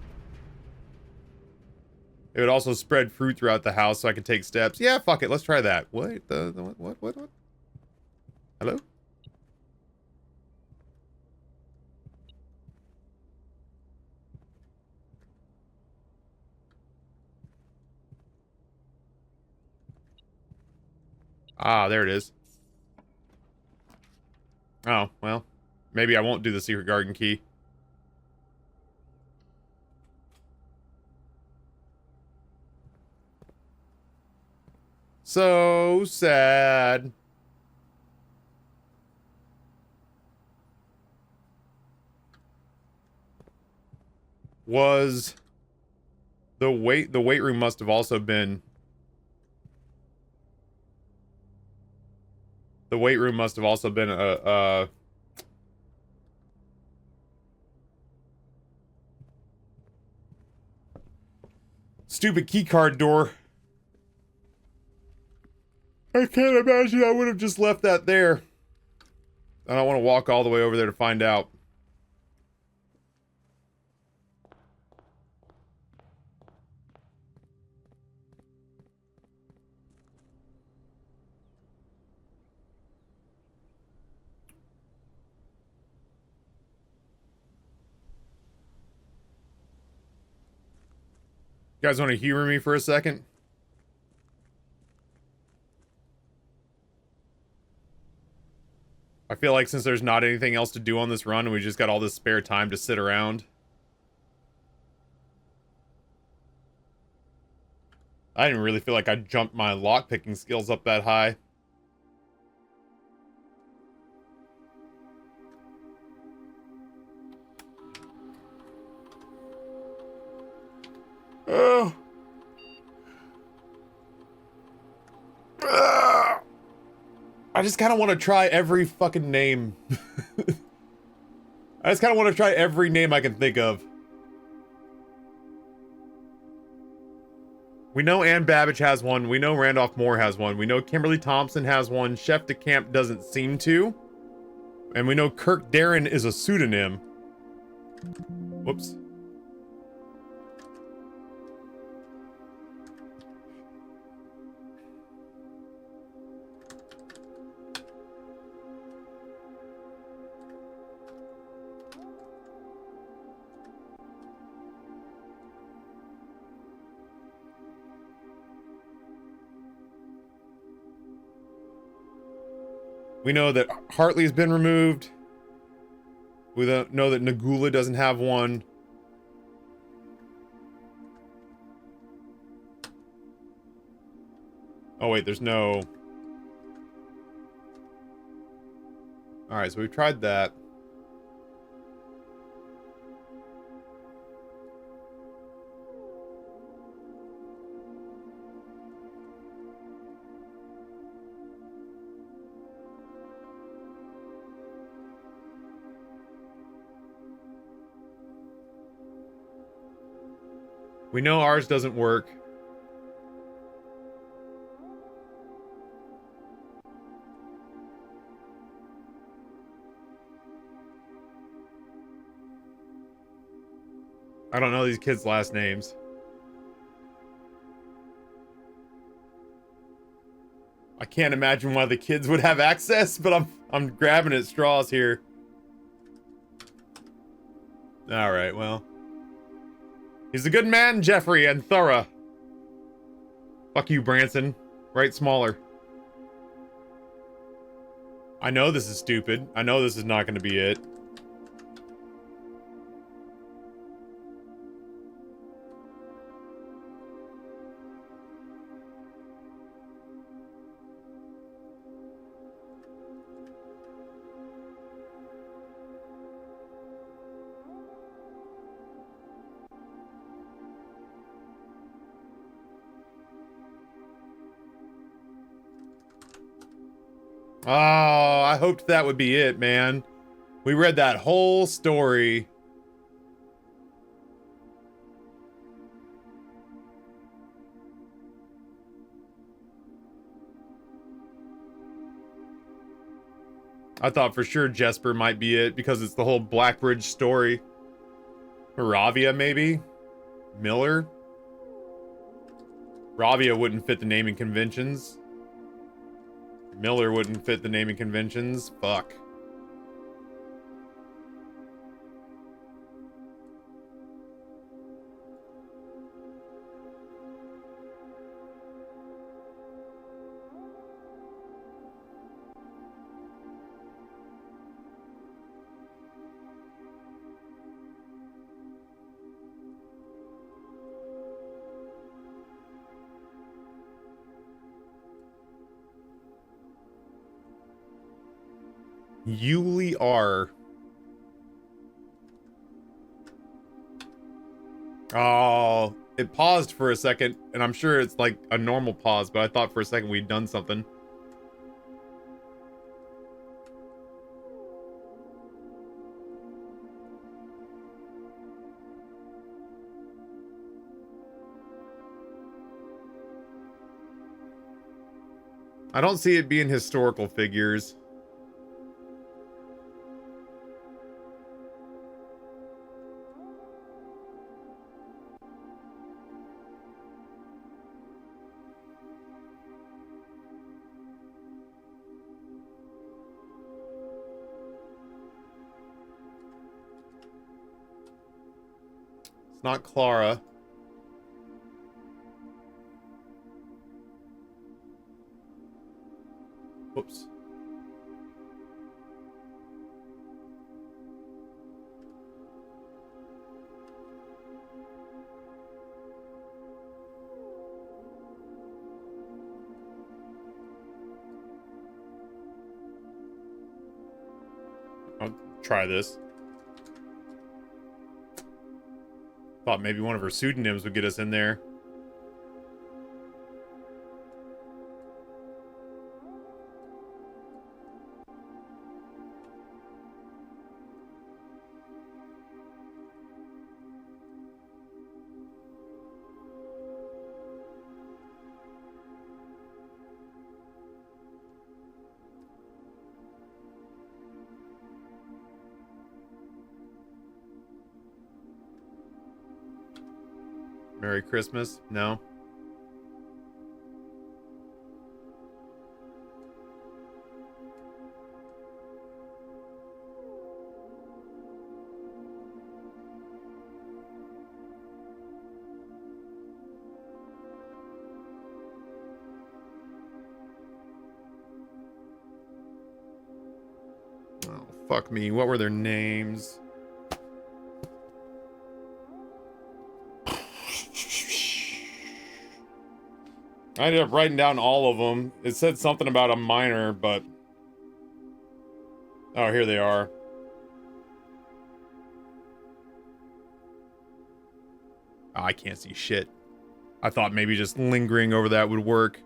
It would also spread fruit throughout the house so I could take steps. Yeah, fuck it, let's try that. What? What? Hello? Ah, there it is. Oh, well. Maybe I won't do the secret garden key. So sad. Was the weight room must have also been the weight room must have also been a stupid keycard door. I can't imagine I would have just left that there. I don't want to walk all the way over there to find out. You guys want to humor me for a second? I feel like since there's not anything else to do on this run and we just got all this spare time to sit around. I didn't really feel like I jumped my lockpicking skills up that high. Oh. I just kind of want to try every fucking name. I just kind of want to try every name I can think of. We know Ann Babbage has one. We know Randolph Moore has one. We know Kimberly Thompson has one. Chef DeCamp doesn't seem to. And we know Kirk Darren is a pseudonym. Whoops. We know that Hartley's been removed. We know that Nagula doesn't have one. Oh wait, there's no... Alright, so we've tried that. We know ours doesn't work. I don't know these kids' last names. I can't imagine why the kids would have access, but I'm grabbing at straws here. Alright, well. He's a good man, Jeffrey and thorough. Fuck you, Branson. Write smaller. I know this is stupid. I know this is not going to be it. Oh, I hoped that would be it, man. We read that whole story. I thought for sure Jesper might be it because it's the whole Blackbridge story. Ravia, maybe? Miller? Ravia wouldn't fit the naming conventions. Miller wouldn't fit the naming conventions. Fuck. Yuli R. Oh, it paused for a second, and I'm sure it's like a normal pause, but I thought for a second we'd done something. I don't see it being historical figures. It's not Clara. Whoops. I'll try this. Thought maybe one of her pseudonyms would get us in there. Merry Christmas? No. Oh, fuck me. What were their names? I ended up writing down all of them. It said something about a minor, but... Oh, here they are. Oh, I can't see shit. I thought maybe just lingering over that would work.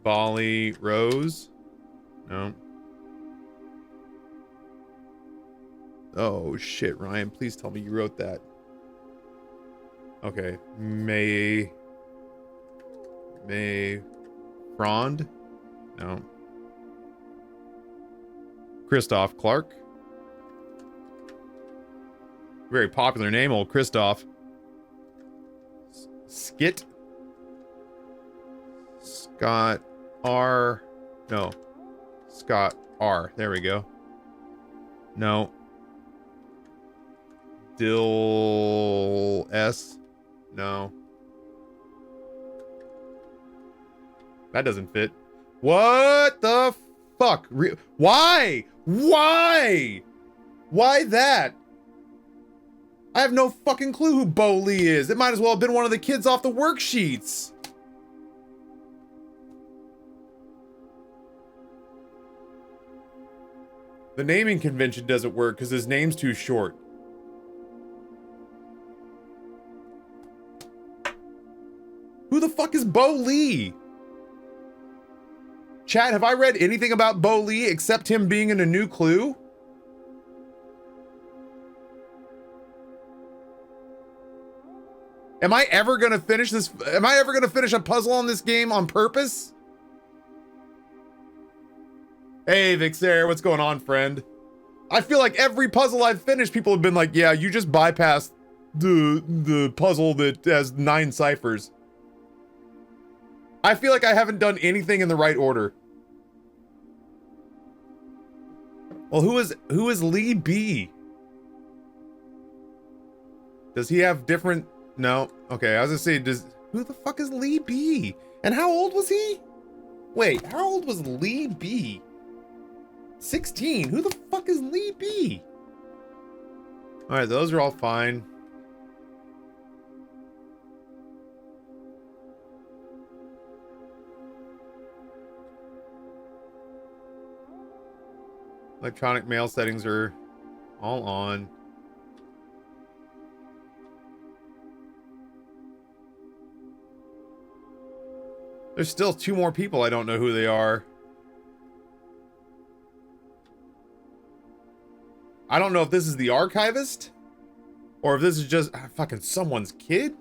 Bali Rose? No. Oh, shit, Ryan. Please tell me you wrote that. Okay. May Frond? No. Christoph Clark? Very popular name, old Christoph. Skit? Scott R. No. Scott R. There we go. No. Dill S? No. That doesn't fit. What the fuck? Why? Why? Why that? I have no fucking clue who Bo Lee is. It might as well have been one of the kids off the worksheets. The naming convention doesn't work because his name's too short. Who the fuck is Bo Lee? Chat, have I read anything about Bo Lee except him being in a new Clue? Am I ever gonna finish this? Am I ever gonna finish a puzzle on this game on purpose? Hey, Vixer, what's going on, friend? I feel like every puzzle I've finished, people have been like, yeah, you just bypassed the puzzle that has 9 ciphers. I feel like I haven't done anything in the right order. Well, who is Lee B? Does he have different? No. Okay, I was gonna say, who the fuck is Lee B? And how old was he? Wait, how old was Lee B? 16. Who the fuck is Lee B? All right, those are all fine. Electronic mail settings are all on. There's still 2 more people I don't know who they are. I don't know if this is the archivist or if this is just fucking someone's kid.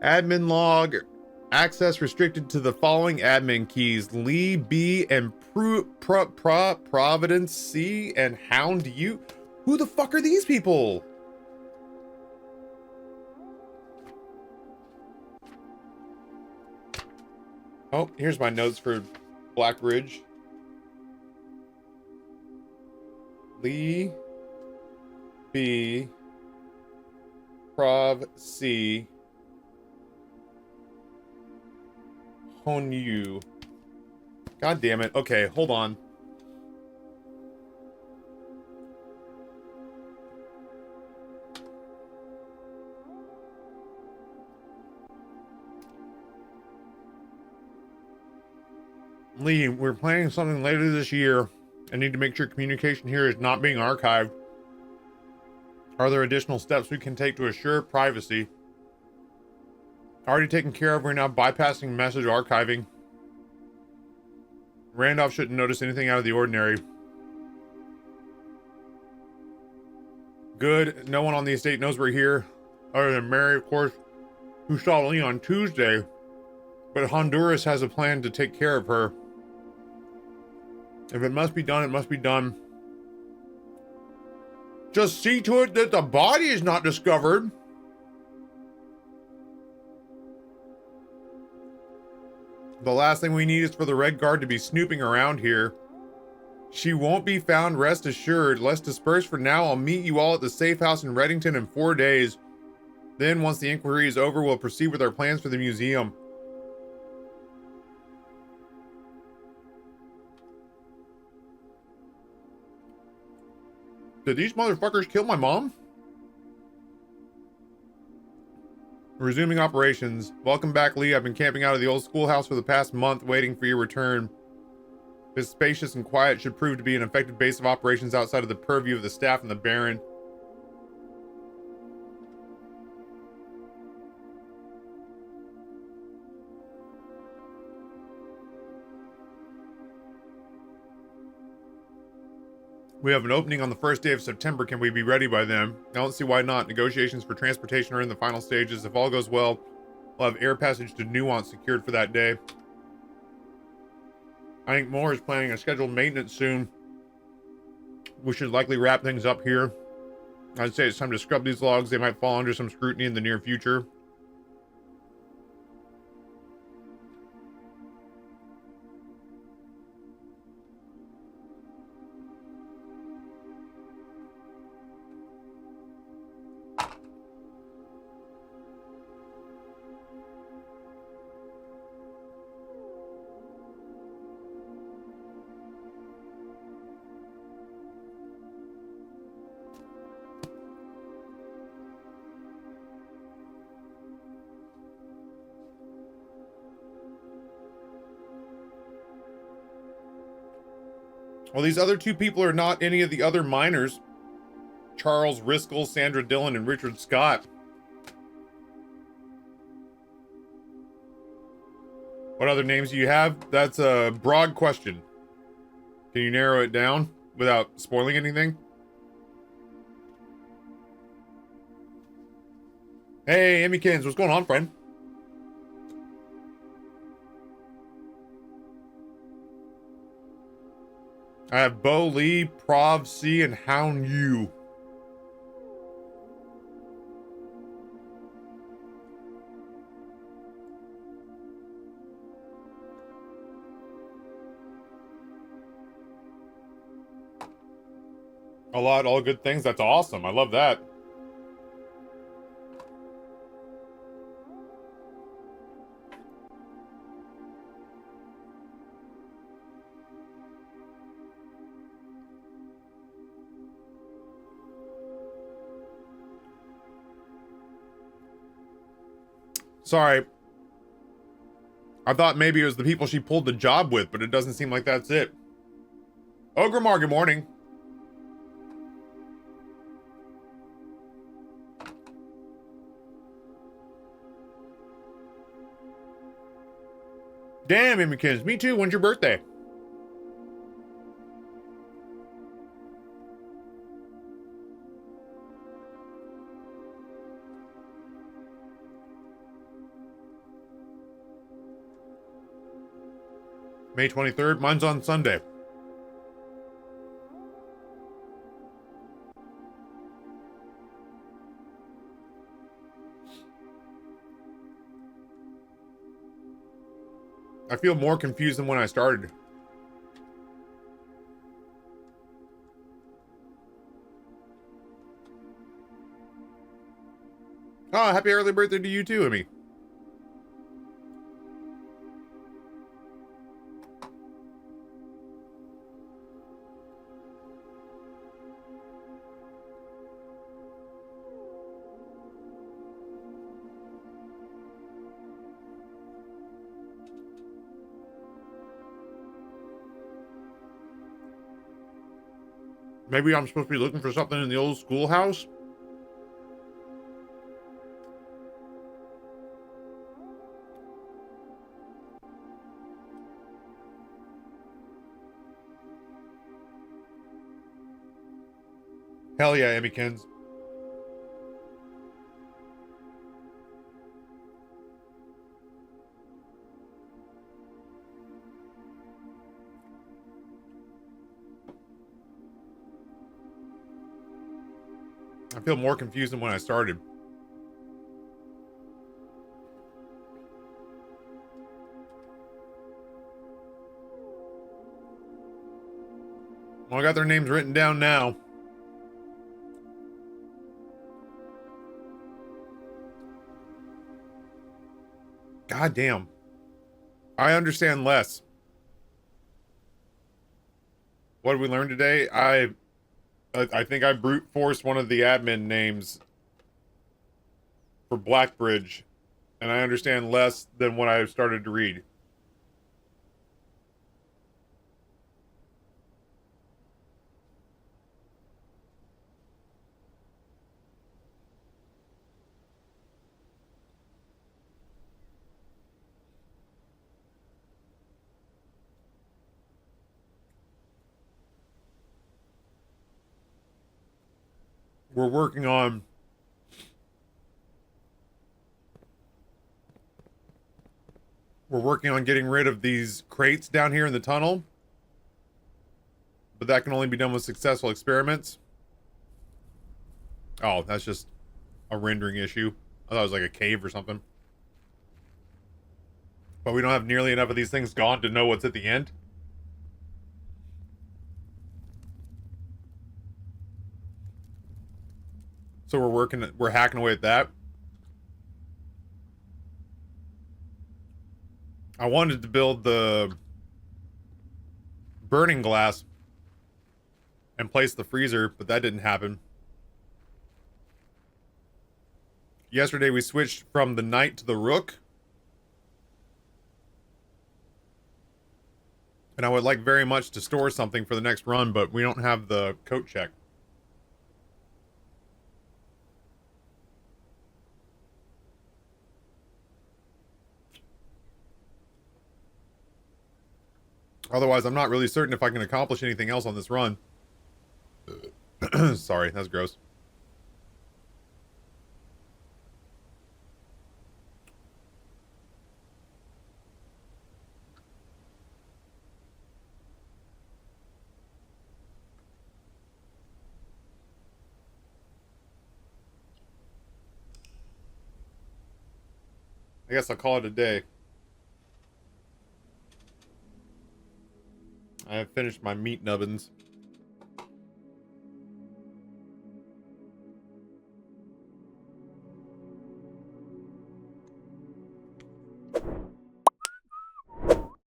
Admin log. Access restricted to the following admin keys: Lee B and Providence C and Hound U. Who the fuck are these people? Oh, here's my notes for Black Ridge. Lee B, Prov C, Honyu. God damn it. Okay, hold on. Lee, we're planning something later this year. I need to make sure communication here is not being archived. Are there additional steps we can take to assure privacy? Already taken care of. We're now bypassing message archiving. Randolph shouldn't notice anything out of the ordinary. Good. No one on the estate knows we're here, other than Mary, of course, who saw Lee on Tuesday. But Honduras has a plan to take care of her. If it must be done, it must be done. Just see to it that the body is not discovered. The last thing we need is for the Red Guard to be snooping around here. She won't be found, rest assured. Let's disperse for now. I'll meet you all at the safe house in Reddington in 4 days. Then, once the inquiry is over, we'll proceed with our plans for the museum. Did these motherfuckers kill my mom? Resuming operations. Welcome back, Lee. I've been camping out of the old schoolhouse for the past month, waiting for your return. This spacious and quiet should prove to be an effective base of operations outside of the purview of the staff and the Baron. We have an opening on the first day of September. Can we be ready by then? I don't see why not. Negotiations for transportation are in the final stages. If all goes well, we'll have air passage to Nuance secured for that day. I think Moore is planning a scheduled maintenance soon. We should likely wrap things up here. I'd say it's time to scrub these logs. They might fall under some scrutiny in the near future. Well, these other two people are not any of the other miners. Charles Riskel, Sandra Dillon, and Richard Scott. What other names do you have? That's a broad question. Can you narrow it down without spoiling anything? Hey, Emmykins, what's going on, friend? I have Bo Lee, Prov C, and Hound U. A lot, all good things. That's awesome. I love that. Sorry. I thought maybe it was the people she pulled the job with, but it doesn't seem like that's it. Ogrimmar, good morning. Damn, Emmykins. Me too. When's your birthday? May 23rd. Mine's on Sunday. I feel more confused than when I started. Oh, happy early birthday to you too, Emmy. Maybe I'm supposed to be looking for something in the old schoolhouse? Hell yeah, Emmykins. I feel more confused than when I started. Well, I got their names written down now. God damn. I understand less. What did we learn today? I think I brute forced one of the admin names for Blackbridge, and I understand less than what I started to read. We're working on getting rid of these crates down here in the tunnel, but that can only be done with successful experiments. Oh, that's just a rendering issue. I thought it was like a cave or something. But we don't have nearly enough of these things gone to know what's at the end. So we're hacking away at that. I wanted to build the burning glass and place the freezer, but that didn't happen. Yesterday we switched from the knight to the rook. And I would like very much to store something for the next run, but we don't have the coat check. Otherwise, I'm not really certain if I can accomplish anything else on this run. Sorry, that's gross. I guess I'll call it a day. I have finished my meat nubbins.